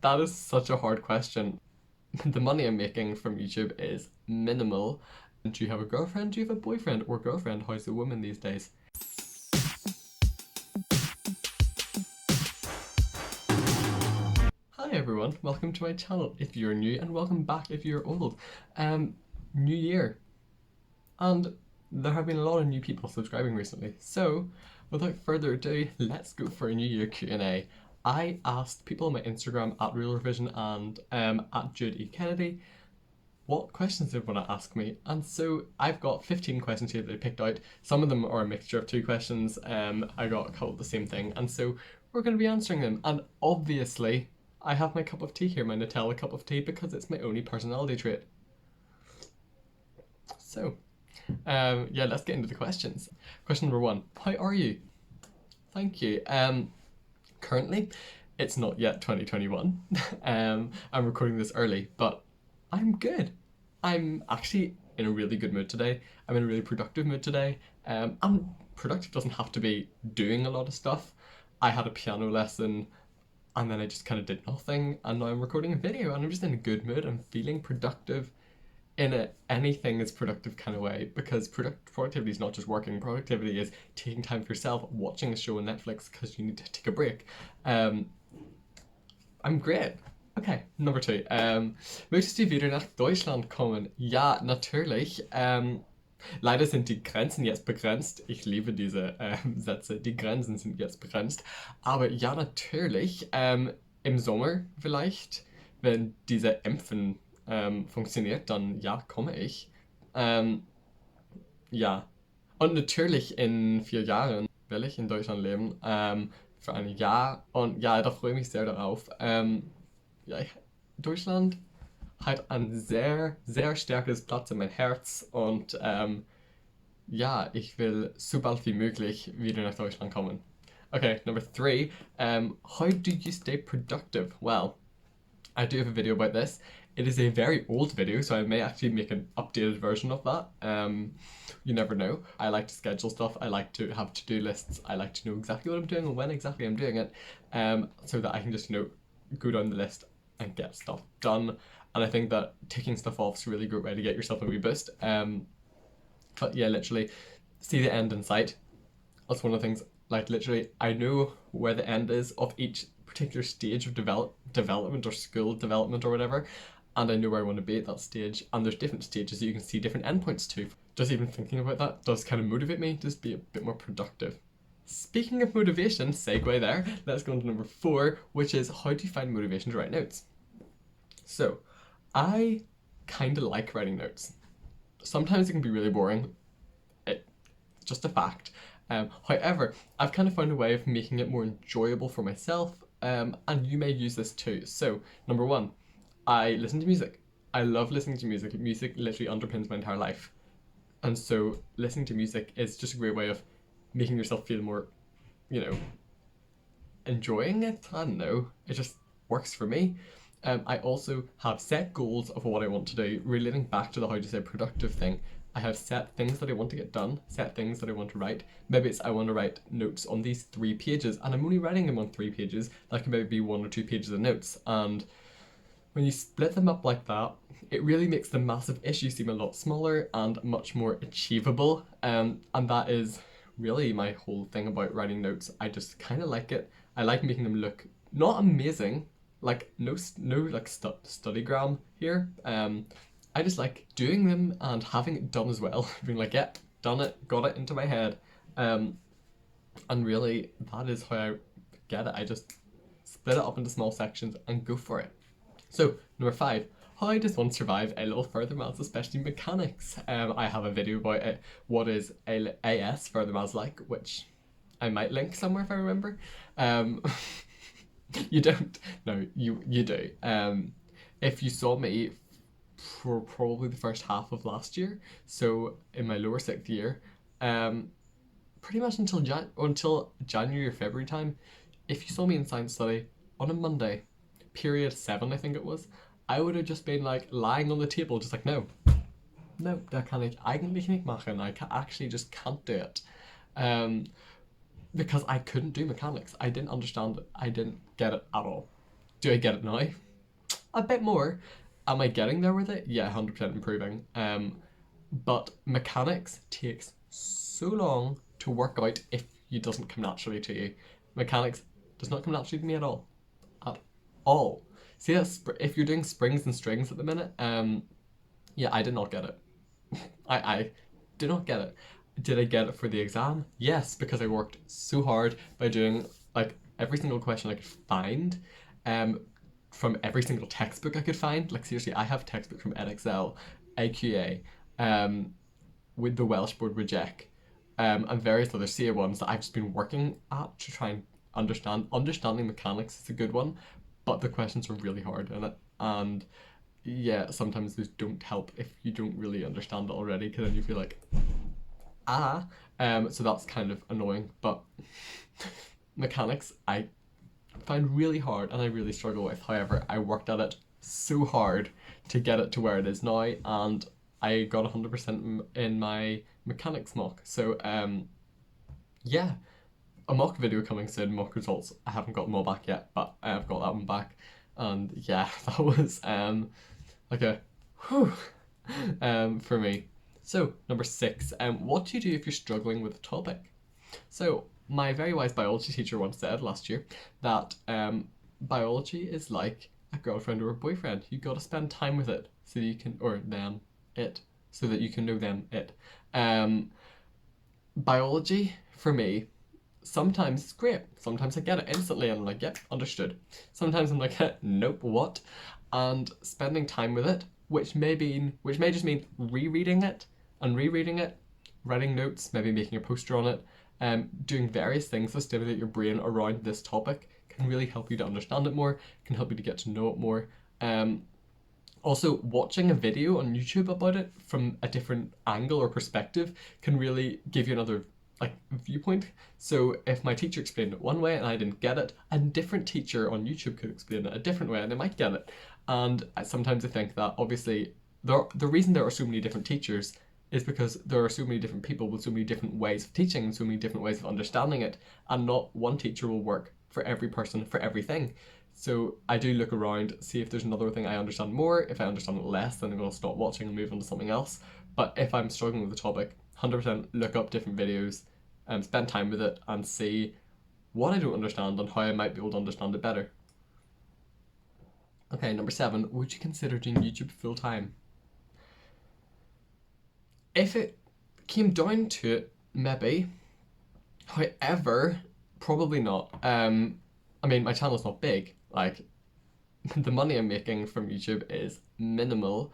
That is such a hard question. The money I'm making from YouTube is minimal. Do you have a girlfriend? Do you have a boyfriend or girlfriend? How's a woman these days? Hi everyone, welcome to my channel if you're new, and welcome back if you're old. New year. And there have been a lot of new people subscribing recently. So, without further ado, let's go for a New Year Q&A. I asked people on my Instagram at Eurovision and at Jude E. Kennedy what questions they want to ask me. And so I've got 15 questions here that I picked out. Some of them are a mixture of two questions. I got a couple of the same thing. And so we're going to be answering them. And obviously, I have my cup of tea here, my Nutella cup of tea, because it's my only personality trait. So, yeah, let's get into the questions. Question number one, how are you? Thank you. Currently, it's not yet 2021. I'm recording this early, but I'm good. I'm actually in a really good mood today. I'm in a really productive mood today. And productive doesn't have to be doing a lot of stuff. I had a piano lesson and then I just kind of did nothing, and now I'm recording a video and I'm just in a good mood. I'm feeling productive in a anything is productive kind of way, because productivity is not just working. Productivity is taking time for yourself, watching a show on Netflix because you need to take a break. I'm great. Okay, number two. Möchtest du wieder nach Deutschland kommen? Ja, natürlich. Leider sind die Grenzen jetzt begrenzt. Ich liebe diese Sätze. Die Grenzen sind jetzt begrenzt. Aber ja, natürlich. Im Sommer vielleicht, wenn diese Impfen funktioniert, dann ja, komme ich. Ja. Und natürlich in 4 Jahren will ich in Deutschland leben. Für ein Jahr. Und ja, da freue ich mich sehr darauf. Ja, Deutschland hat ein sehr, sehr starkes Platz in mein Herz, und ja, ich will so bald wie möglich wieder nach Deutschland kommen. Okay, number three. How do you stay productive? Well, I do have a video about this. It is a very old video, so I may actually make an updated version of that. You never know. I like to schedule stuff. I like to have to-do lists. I like to know exactly what I'm doing and when exactly I'm doing it, so that I can just, go down the list and get stuff done. And I think that taking stuff off is a really great way to get yourself a wee boost. But yeah, literally, see the end in sight. That's one of the things. Like, literally, I know where the end is of each particular stage of development or school development or whatever, and I know where I want to be at that stage. And there's different stages that you can see different endpoints to. Just even thinking about that does kind of motivate me to just be a bit more productive. Speaking of motivation, segue there, let's go on to number four, which is how do you find motivation to write notes? So, I kind of like writing notes. Sometimes it can be really boring. It's just a fact. However, I've kind of found a way of making it more enjoyable for myself, and you may use this too. So, number one, I listen to music. I love listening to music. Music literally underpins my entire life. And so, listening to music is just a great way of making yourself feel more, enjoying it. I don't know. It just works for me. I also have set goals of what I want to do, relating back to the how to say productive thing. I have set things that I want to get done, set things that I want to write. Maybe it's I want to write notes on these 3 pages, and I'm only writing them on 3 pages. That can maybe be 1 or 2 pages of notes. And when you split them up like that, it really makes the massive issue seem a lot smaller and much more achievable. And that is really my whole thing about writing notes. I just kind of like it. I like making them look not amazing, like no like studygram here. I just like doing them and having it done as well. Being like, yeah, done it, got it into my head. And really, that is how I get it. I just split it up into small sections and go for it. So, number five, how does one survive A level further maths, especially mechanics? I have a video about it. What is AS further maths like, which I might link somewhere if I remember. You don't. No, you do. If you saw me for probably the first half of last year, so in my lower 6th year, pretty much until January or February time, if you saw me in science study on a Monday, period 7 I think it was, I would have just been like lying on the table, just like, no, that kann ich eigentlich nicht machen. I actually just can't do it. Because I couldn't do mechanics. I didn't understand it. I didn't get it at all. Do I get it now? A bit more. Am I getting there with it? Yeah, 100% improving. But mechanics takes so long to work out if it doesn't come naturally to you. Mechanics does not come naturally to me at all. At all. See, if you're doing springs and strings at the minute, yeah, I did not get it. I did not get it. Did I get it for the exam? Yes, because I worked so hard by doing like every single question I could find, um, from every single textbook I could find. Like seriously, I have textbook from EdXL, AQA, with the Welsh Board Reject, and various other CA ones that I've just been working at to try and understand. Understanding mechanics is a good one, but the questions are really hard in it, and yeah, sometimes those don't help if you don't really understand it already, because then you feel like, ah, so that's kind of annoying. But mechanics, I find really hard and I really struggle with. However, I worked at it so hard to get it to where it is now, and I got 100% in my mechanics mock. So, yeah, a mock video coming soon, mock results. I haven't got them all back yet, but I have got that one back. And yeah, that was like a whew, for me. So, number 6, what do you do if you're struggling with a topic? So, my very wise biology teacher once said last year that biology is like a girlfriend or a boyfriend. You got to spend time with it so that you can, or them, it, so that you can know them, it. Um, Biology, for me, sometimes it's great. Sometimes I get it instantly and I'm like, yep, understood. Sometimes I'm like, nope, what? And spending time with it, which may just mean rereading it and rereading it, writing notes, maybe making a poster on it, doing various things to stimulate your brain around this topic can really help you to understand it more, can help you to get to know it more. Also, watching a video on YouTube about it from a different angle or perspective can really give you another like viewpoint. So if my teacher explained it one way and I didn't get it, a different teacher on YouTube could explain it a different way and they might get it. And sometimes I think that obviously the reason there are so many different teachers is because there are so many different people with so many different ways of teaching and so many different ways of understanding it, and not one teacher will work for every person for everything. So I do look around, see if there's another thing I understand more. If I understand it less, then I'm going to stop watching and move on to something else. But if I'm struggling with the topic, 100% look up different videos and spend time with it and see what I don't understand and how I might be able to understand it better. Okay, number 7, would you consider doing YouTube full time? If it came down to it, maybe. However, probably not. I mean, my channel's not big. Like, the money I'm making from YouTube is minimal.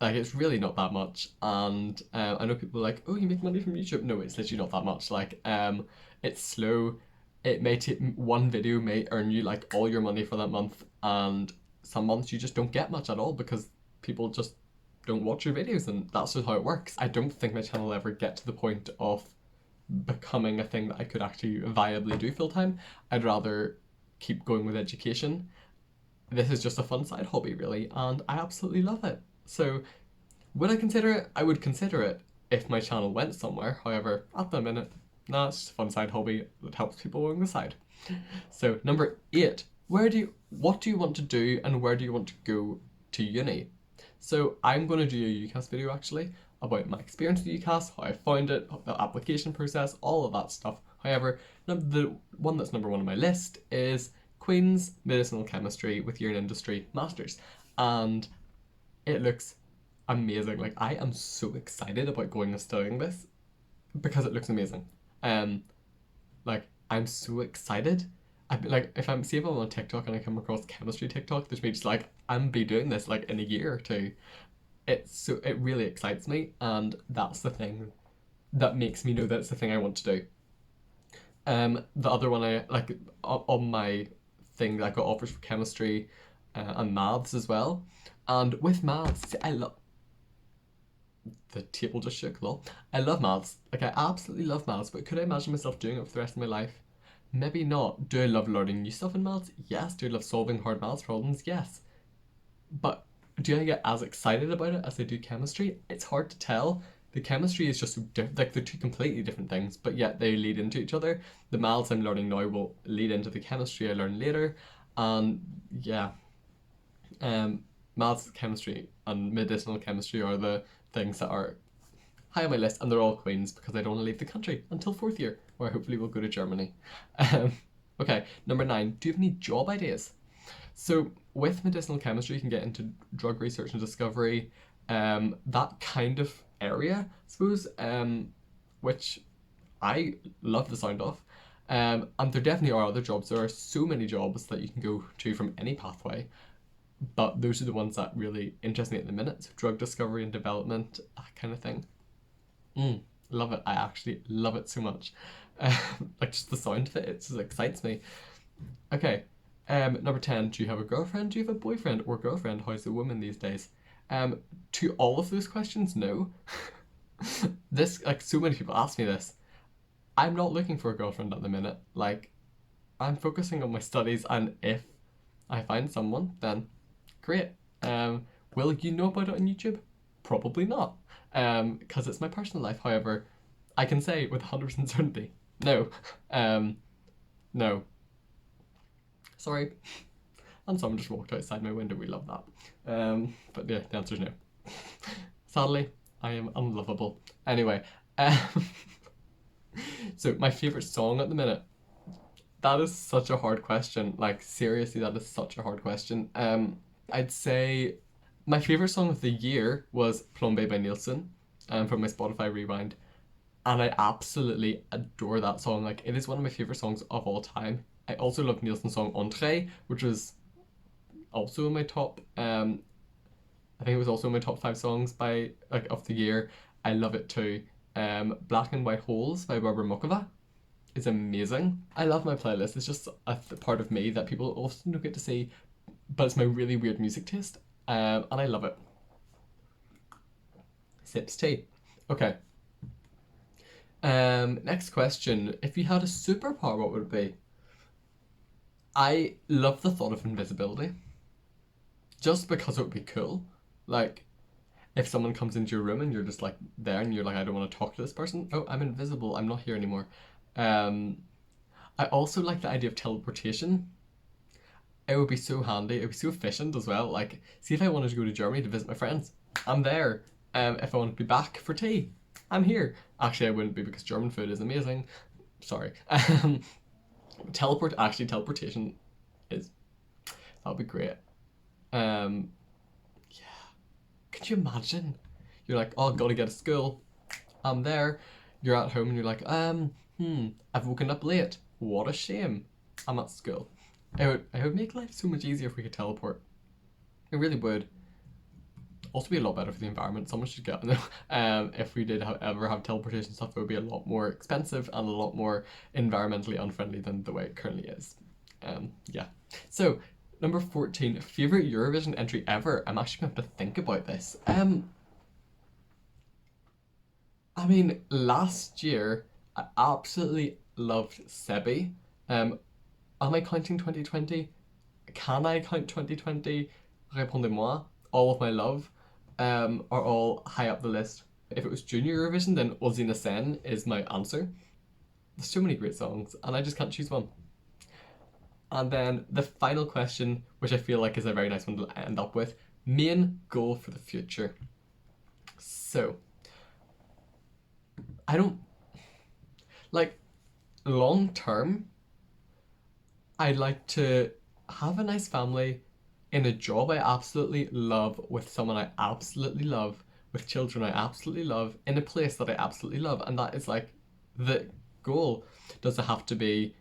Like, it's really not that much. And I know people are like, oh, you make money from YouTube. No, it's literally not that much. Like, it's slow. It may take, one video may earn you like all your money for that month, and some months you just don't get much at all because people just don't watch your videos, and that's just how it works. I don't think my channel will ever get to the point of becoming a thing that I could actually viably do full time. I'd rather keep going with education. This is just a fun side hobby, really, and I absolutely love it. So, would I consider it? I would consider it if my channel went somewhere. However, at the minute, nah, it's just a fun side hobby that helps people along the side. So, number 8, what do you want to do and where do you want to go to uni? So, I'm going to do a UCAS video actually about my experience with UCAS, how I found it, the application process, all of that stuff. However, the one that's number 1 on my list is Queen's Medicinal Chemistry with Year in Industry Masters, and it looks amazing. Like, I am so excited about going and studying this because it looks amazing. Like, I'm so excited. Like, if I'm on TikTok and I come across chemistry TikTok, there's me just like, I'm be doing this like in a year or two. It really excites me, and that's the thing that makes me know that it's the thing I want to do. The other one I like on my thing, I got offers for chemistry and maths as well. And with maths, see, I love the table just shook. Lol. I love maths. Like, I absolutely love maths. But could I imagine myself doing it for the rest of my life? Maybe not. Do I love learning new stuff in maths? Yes. Do I love solving hard maths problems? Yes. But do I get as excited about it as I do chemistry? It's hard to tell. The chemistry is just so different. Like, they're two completely different things, but yet they lead into each other. The maths I'm learning now will lead into the chemistry I learn later, And yeah, um, maths, chemistry, and medicinal chemistry are the things that are high on my list, and they're all queens because I don't want to leave the country until fourth year, where hopefully we'll go to Germany. Um, okay, number 9. Do you have any job ideas? So with medicinal chemistry, you can get into drug research and discovery, that kind of area, I suppose, which I love the sound of. And there definitely are other jobs. There are so many jobs that you can go to from any pathway, but those are the ones that really interest me at the minute. So drug discovery and development, that kind of thing. Love it. I actually love it so much. Like just the sound of it, it just excites me. Okay. Number 10, do you have a girlfriend? Do you have a boyfriend or girlfriend? How's the woman these days? To all of those questions, no. This, like, so many people ask me this. I'm not looking for a girlfriend at the minute. Like, I'm focusing on my studies, and if I find someone, then great. Will you know about it on YouTube? Probably not, because it's my personal life. However, I can say with 100% certainty, no. No. Sorry. And someone just walked outside my window. We love that. But yeah, the answer is no. Sadly, I am unlovable. Anyway, so my favorite song at the minute. That is such a hard question. Like seriously, that is such a hard question. I'd say my favorite song of the year was "Plombe" by Nielsen, from my Spotify Rewind, and I absolutely adore that song. Like it is one of my favorite songs of all time. I also love Nielsen's song "Entrée," which was also in my top. I think it was also in my top 5 songs by like of the year. I love it too. "Black and White Holes" by Barbara Mokova is amazing. I love my playlist. It's just a part of me that people often don't get to see, but it's my really weird music taste, and I love it. Sips tea. Okay. Next question. If you had a superpower, what would it be? I love the thought of invisibility, just because it would be cool. Like, if someone comes into your room and you're just like there and you're like, I don't want to talk to this person. Oh, I'm invisible. I'm not here anymore. Um, I also like the idea of teleportation. It would be so handy. It would be so efficient as well. Like, see if I wanted to go to Germany to visit my friends, I'm there. If I want to be back for tea, I'm here. Actually, I wouldn't be because German food is amazing. Sorry. Teleportation is that would be great. Um, could you imagine? You're like, oh, gotta get to school. I'm there. You're at home and you're like, I've woken up late. What a shame. I'm at school. It would make life so much easier if we could teleport. It really would. Also be a lot better for the environment. Someone should get if we did ever have teleportation stuff, it would be a lot more expensive and a lot more environmentally unfriendly than the way it currently is. Yeah. So number 14, favorite Eurovision entry ever. I'm actually going to have to think about this. I mean, last year I absolutely loved Sebi. Am I counting 2020? Can I count 2020? Répondez-moi. All of my love are all high up the list. If it was Junior Eurovision, then Ozina Sen is my answer. There's so many great songs, and I just can't choose one. And then the final question, which I feel like is a very nice one to end up with, main goal for the future. So, I don't like long term. I'd like to have a nice family in a job I absolutely love, with someone I absolutely love, with children I absolutely love, in a place that I absolutely love. And that is like the goal. Does it have to be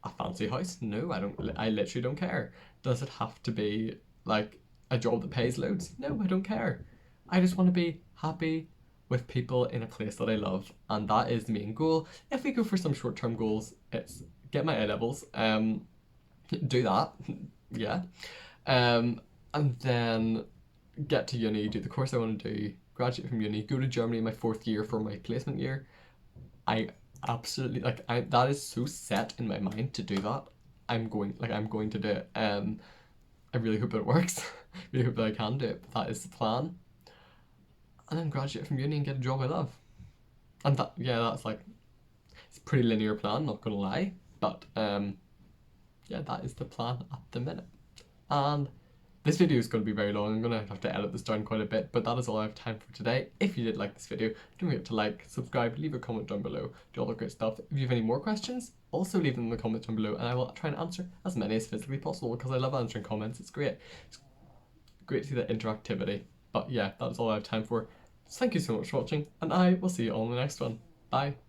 a fancy house? No, I don't. I literally don't care. Does it have to be like a job that pays loads? No, I don't care. I just want to be happy with people in a place that I love, and that is the main goal. If we go for some short-term goals, it's get my A levels, do that, yeah, and then get to uni, do the course I want to do, graduate from uni, go to Germany in my fourth year for my placement year. I absolutely that is so set in my mind to do that. I'm going to do it. I really hope it works. Really hope that I can do it. But that is the plan. And then graduate from uni and get a job I love. And that, yeah, that's like, it's a pretty linear plan, not gonna lie. But yeah, that is the plan at the minute. And this video is going to be very long. I'm going to have to edit this down quite a bit, but that is all I have time for today. If you did like this video, don't forget to like, subscribe, leave a comment down below, do all the great stuff. If you have any more questions, also leave them in the comments down below, and I will try and answer as many as physically possible, because I love answering comments. It's great. It's great to see that interactivity. But yeah, that is all I have time for. So thank you so much for watching, and I will see you all in the next one. Bye.